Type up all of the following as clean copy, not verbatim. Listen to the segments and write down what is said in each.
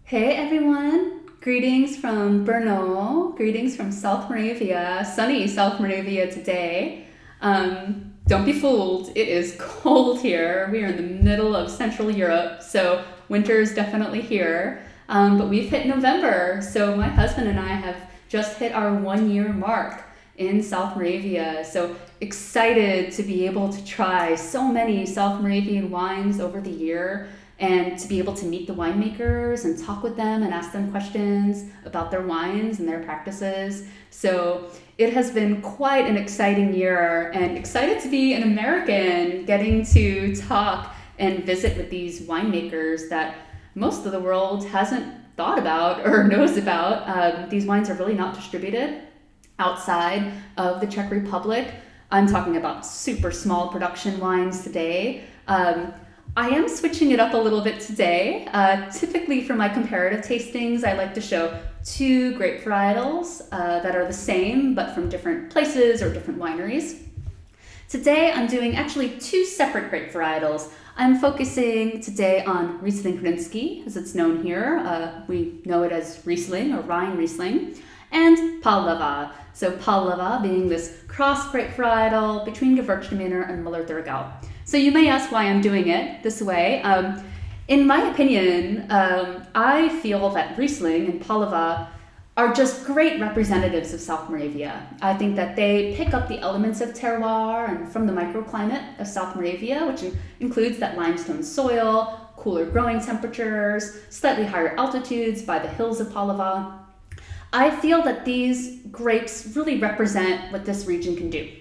Hey everyone! Greetings from Brno. Greetings from South Moravia, sunny South Moravia today. Don't be fooled, it is cold here. We are in the middle of Central Europe, so winter is definitely here. But we've hit November, so my husband and I have just hit our 1 year mark in South Moravia. So excited to be able to try so many South Moravian wines over the year and to be able to meet the winemakers and talk with them and ask them questions about their wines and their practices. So it has been quite an exciting year, and excited to be an American getting to talk and visit with these winemakers that most of the world hasn't thought about or knows about. These wines are really not distributed outside of the Czech Republic. I'm talking about super small production wines today. I am switching it up a little bit today. Typically for my comparative tastings, I like to show two grape varietals that are the same but from different places or different wineries. Today I'm doing actually two separate grape varietals. I'm focusing today on Riesling Grynsky, as it's known here. We know it as Riesling or Rhine Riesling, and Pálava. So Pálava being this cross grape varietal between Gewürztraminer and Müller-Thurgau. So you may ask why I'm doing it this way. In my opinion, I feel that Riesling and Pálava are just great representatives of South Moravia. I think that they pick up the elements of terroir and from the microclimate of South Moravia, which includes that limestone soil, cooler growing temperatures, slightly higher altitudes by the hills of Pálava. I feel that these grapes really represent what this region can do.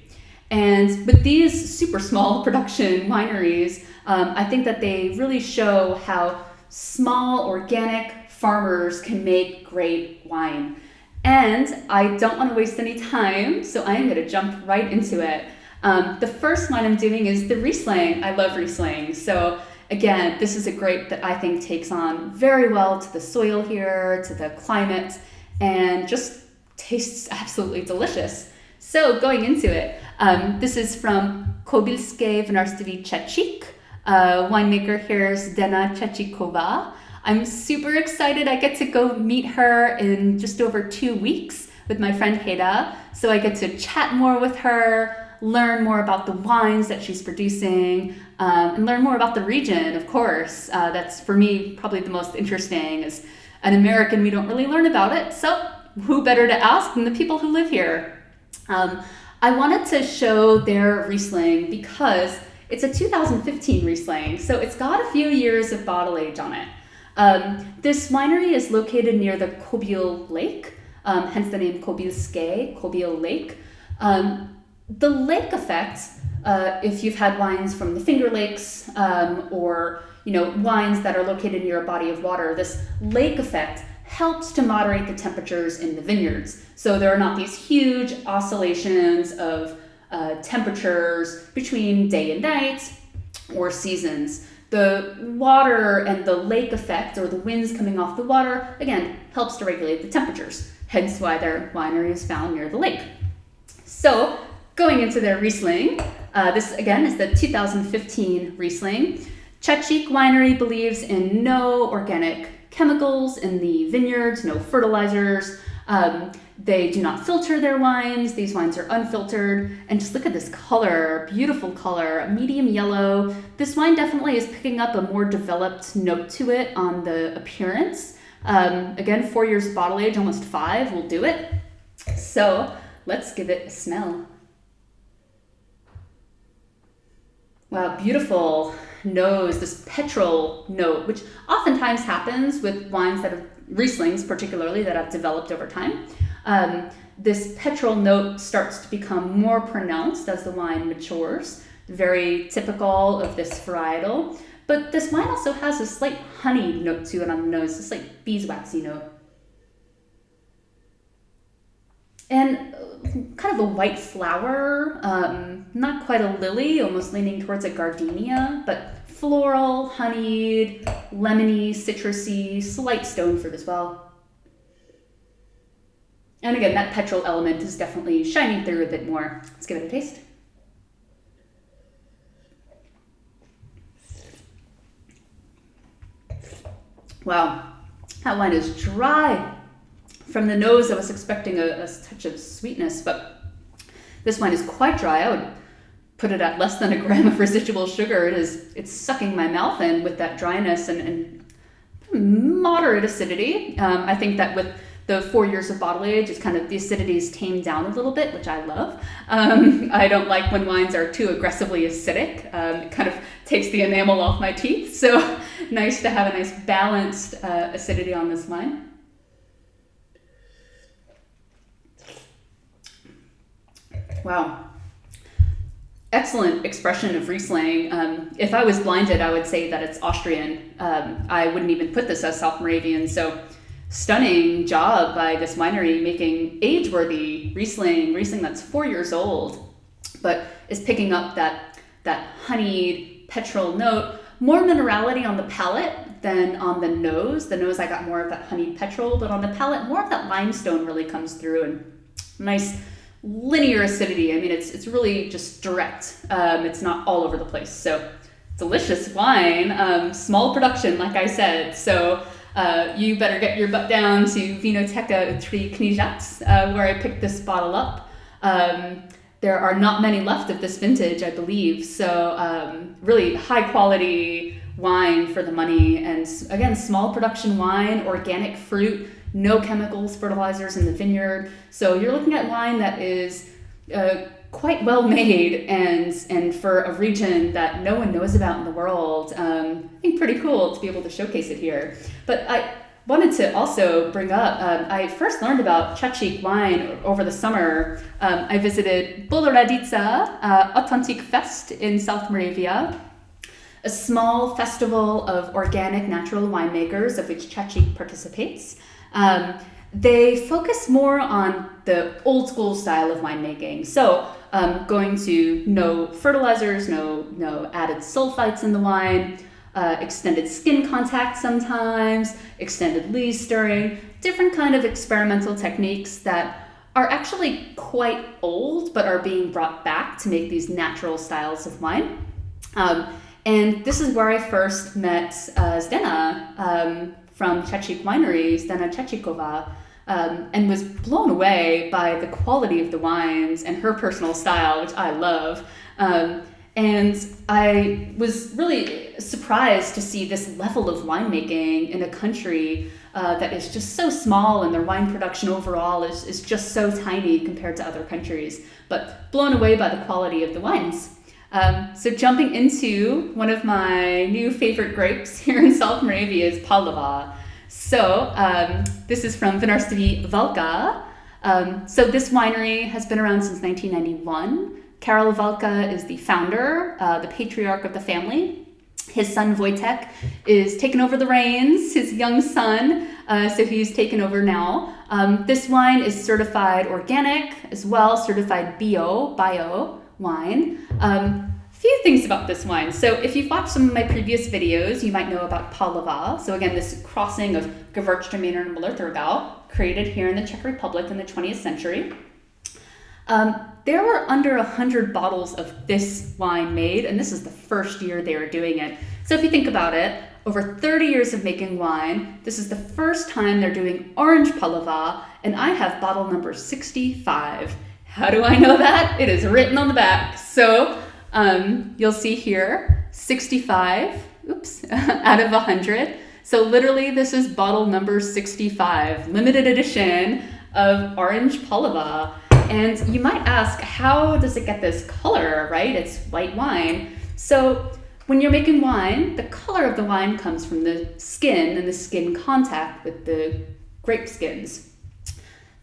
And with these super small production wineries, I think that they really show how small organic farmers can make great wine. And I don't want to waste any time, so I am going to jump right into it. The first wine I'm doing is the Riesling. I love Riesling. So again, this is a grape that I think takes on very well to the soil here, to the climate, and just tastes absolutely delicious. So going into it, this is from Kobylské Vinařství Čačik. Winemaker here is Dana Čačíková. I'm super excited. I get to go meet her in just over 2 weeks with my friend Heda. So I get to chat more with her, learn more about the wines that she's producing, and learn more about the region, of course. That's, for me, probably the most interesting. As an American, we don't really learn about it. So who better to ask than the people who live here? I wanted to show their Riesling because it's a 2015 Riesling, so it's got a few years of bottle age on it. This winery is located near the Kobyl Lake, hence the name Kobylské, Kobyl Lake. The lake effect, if you've had wines from the Finger Lakes or wines that are located near a body of water, this lake effect helps to moderate the temperatures in the vineyards. So there are not these huge oscillations of temperatures between day and night or seasons. The water and the lake effect, or the winds coming off the water, again, helps to regulate the temperatures, hence why their winery is found near the lake. So going into their Riesling, this again is the 2015 Riesling. Čačik Winery believes in no organic chemicals in the vineyards, no fertilizers. They do not filter their wines. These wines are unfiltered. And just look at this color, beautiful color, medium yellow. This wine definitely is picking up a more developed note to it on the appearance. Again, 4 years bottle age, almost 5 will do it. So let's give it a smell. Wow, beautiful nose, this petrol note, which oftentimes happens with wines that have, Rieslings particularly, that have developed over time. This petrol note starts to become more pronounced as the wine matures, very typical of this varietal. But this wine also has a slight honey note to it on the nose, a slight beeswaxy note. And kind of a white flower, not quite a lily, almost leaning towards a gardenia, but floral, honeyed, lemony, citrusy, slight stone fruit as well. And again, that petrol element is definitely shining through a bit more. Let's give it a taste. Wow, That wine is dry. From the nose, I was expecting a touch of sweetness, but this wine is quite dry. I would put it at less than a gram of residual sugar. It's sucking my mouth in with that dryness and moderate acidity. I think that with the 4 years of bottle age, it's kind of the acidity is tamed down a little bit, which I love. I don't like when wines are too aggressively acidic. It kind of takes the enamel off my teeth. So nice to have a nice balanced acidity on this wine. Wow. Excellent expression of Riesling. If I was blinded, I would say that it's Austrian. I wouldn't even put this as South Moravian. So stunning job by this winery making age-worthy Riesling that's 4 years old, but is picking up that honeyed petrol note, more minerality on the palate than on the nose. The nose, I got more of that honeyed petrol, but on the palate, more of that limestone really comes through, and nice linear acidity. I mean, it's really just direct. It's not all over the place. So delicious wine, small production, like I said. So you better get your butt down to Vinoteca Tri Knížat, where I picked this bottle up. There are not many left of this vintage, I believe. So really high quality wine for the money. And again, small production wine, organic fruit, no chemicals, fertilizers in the vineyard. So you're looking at wine that is quite well made, and for a region that no one knows about in the world. I think pretty cool to be able to showcase it here. But I wanted to also bring up, I first learned about Čačik wine over the summer. I visited Boloradica Authentic Fest in South Moravia, a small festival of organic natural winemakers of which Čačik participates. They focus more on the old school style of winemaking. So going to no fertilizers, no added sulfites in the wine, extended skin contact sometimes, extended lees stirring, different kind of experimental techniques that are actually quite old but are being brought back to make these natural styles of wine. And this is where I first met Zdena from Čačik Winery, Zdena Čačikova, and was blown away by the quality of the wines and her personal style, which I love. And I was really surprised to see this level of winemaking in a country that is just so small, and their wine production overall is just so tiny compared to other countries, but blown away by the quality of the wines. So jumping into one of my new favorite grapes here in South Moravia is Pálava. So this is from Vinařství Valka. So this winery has been around since 1991. Karel Valka is the founder, the patriarch of the family. His son Wojtek is taking over the reins, his young son, so he's taken over now. This wine is certified organic as well, certified bio wine. Few things about this wine. So if you've watched some of my previous videos, you might know about Pálava. So again, this crossing of Gewürztraminer and Müller-Thurgau, created here in the Czech Republic in the 20th century. There were under 100 bottles of this wine made, and this is the first year they were doing it. So if you think about it, over 30 years of making wine, this is the first time they're doing Orange Pálava, and I have bottle number 65. How do I know that? It is written on the back. So you'll see here, 65, out of 100. So literally this is bottle number 65, limited edition of Orange Pálava. And you might ask, how does it get this color, right? It's white wine. So when you're making wine, the color of the wine comes from the skin and the skin contact with the grape skins.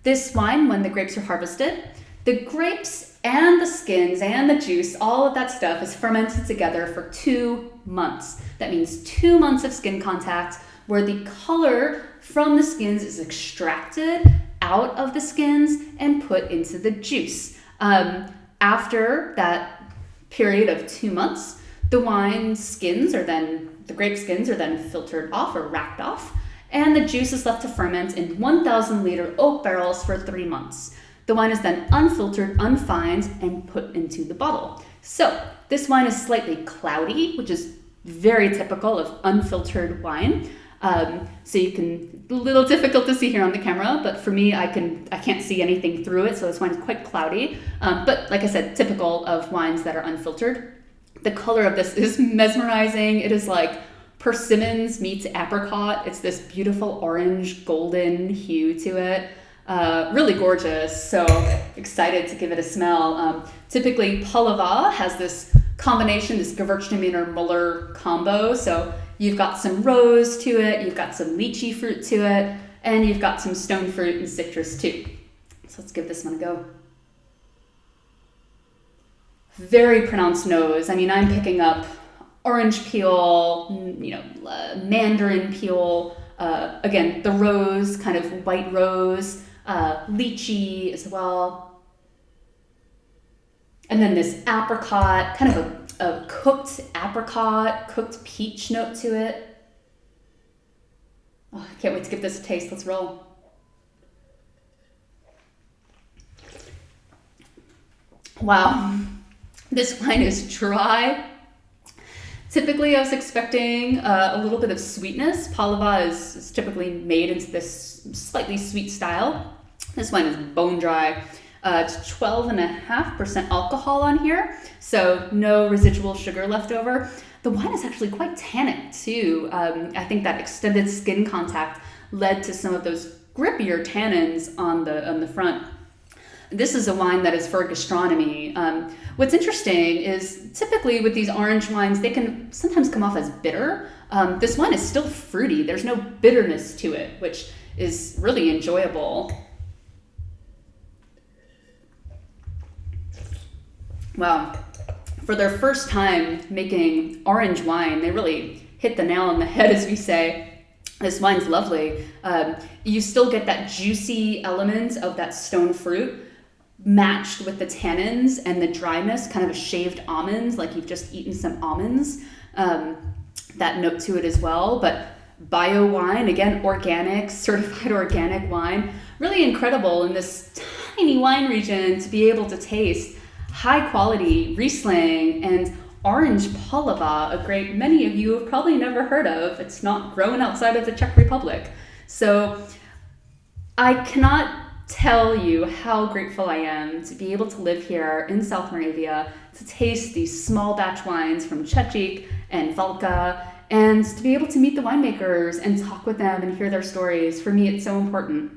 This wine, when the grapes are harvested, the grapes and the skins and the juice, all of that stuff is fermented together for 2 months. That means 2 months of skin contact where the color from the skins is extracted out of the skins and put into the juice. After that period of 2 months, the grape skins are then filtered off or racked off, and the juice is left to ferment in 1,000-liter oak barrels for 3 months. The wine is then unfiltered, unfined, and put into the bottle. So this wine is slightly cloudy, which is very typical of unfiltered wine. So you can, a little difficult to see here on the camera, but for me, I can't see anything through it, so this wine is quite cloudy. But like I said, typical of wines that are unfiltered. The color of this is mesmerizing. It is like persimmons meets apricot. It's this beautiful orange golden hue to it. Really gorgeous. So excited to give it a smell. Typically Pálava has this combination, this Gewürztraminer Muller combo. So you've got some rose to it, you've got some lychee fruit to it, and you've got some stone fruit and citrus too. So let's give this one a go. Very pronounced nose. I mean, I'm picking up orange peel, mandarin peel, again, the rose, kind of white rose, lychee as well. And then this apricot, kind of a cooked apricot, cooked peach note to it. Oh, I can't wait to give this a taste. Let's roll. Wow. This wine is dry. Typically, I was expecting a little bit of sweetness. Pálava is typically made into this slightly sweet style. This wine is bone dry. It's 12.5% alcohol on here, so no residual sugar left over. The wine is actually quite tannic too. I think that extended skin contact led to some of those grippier tannins on the front. This is a wine that is for gastronomy. What's interesting is typically with these orange wines, they can sometimes come off as bitter. This wine is still fruity. There's no bitterness to it, which is really enjoyable. Wow. For their first time making orange wine, they really hit the nail on the head, as we say. This wine's lovely. You still get that juicy element of that stone fruit, matched with the tannins and the dryness, kind of a shaved almonds, like you've just eaten some almonds. That note to it as well. But bio wine, again, organic, certified organic wine. Really incredible in this tiny wine region to be able to taste high quality Riesling and Orange Pálava, a grape many of you have probably never heard of. It's not grown outside of the Czech Republic. So I cannot tell you how grateful I am to be able to live here in South Moravia, to taste these small batch wines from Čačik and Valka, and to be able to meet the winemakers and talk with them and hear their stories. For me, it's so important.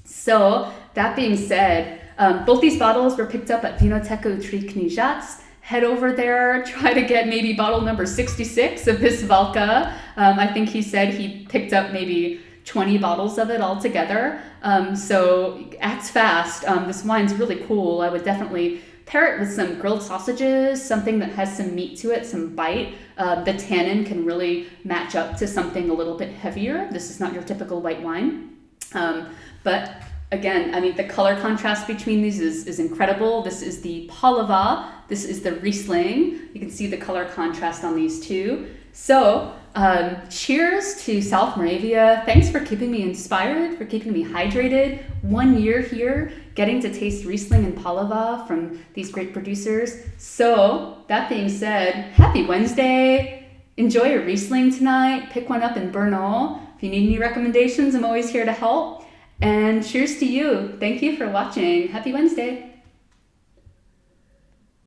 So that being said, both these bottles were picked up at Vinoteku Tři Knížaty. Head over there, try to get maybe bottle number 66 of this Valka. I think he said he picked up maybe 20 bottles of it altogether. So act fast. This wine's really cool. I would definitely pair it with some grilled sausages, something that has some meat to it, some bite. The tannin can really match up to something a little bit heavier. This is not your typical white wine. But again, I mean, the color contrast between these is incredible. This is the Pálava. This is the Riesling. You can see the color contrast on these two. So cheers to South Moravia. Thanks for keeping me inspired, for keeping me hydrated. 1 year here, getting to taste Riesling and Pálava from these great producers. So that being said, happy Wednesday. Enjoy your Riesling tonight. Pick one up in Brno. If you need any recommendations, I'm always here to help. And cheers to you. Thank you for watching. Happy Wednesday.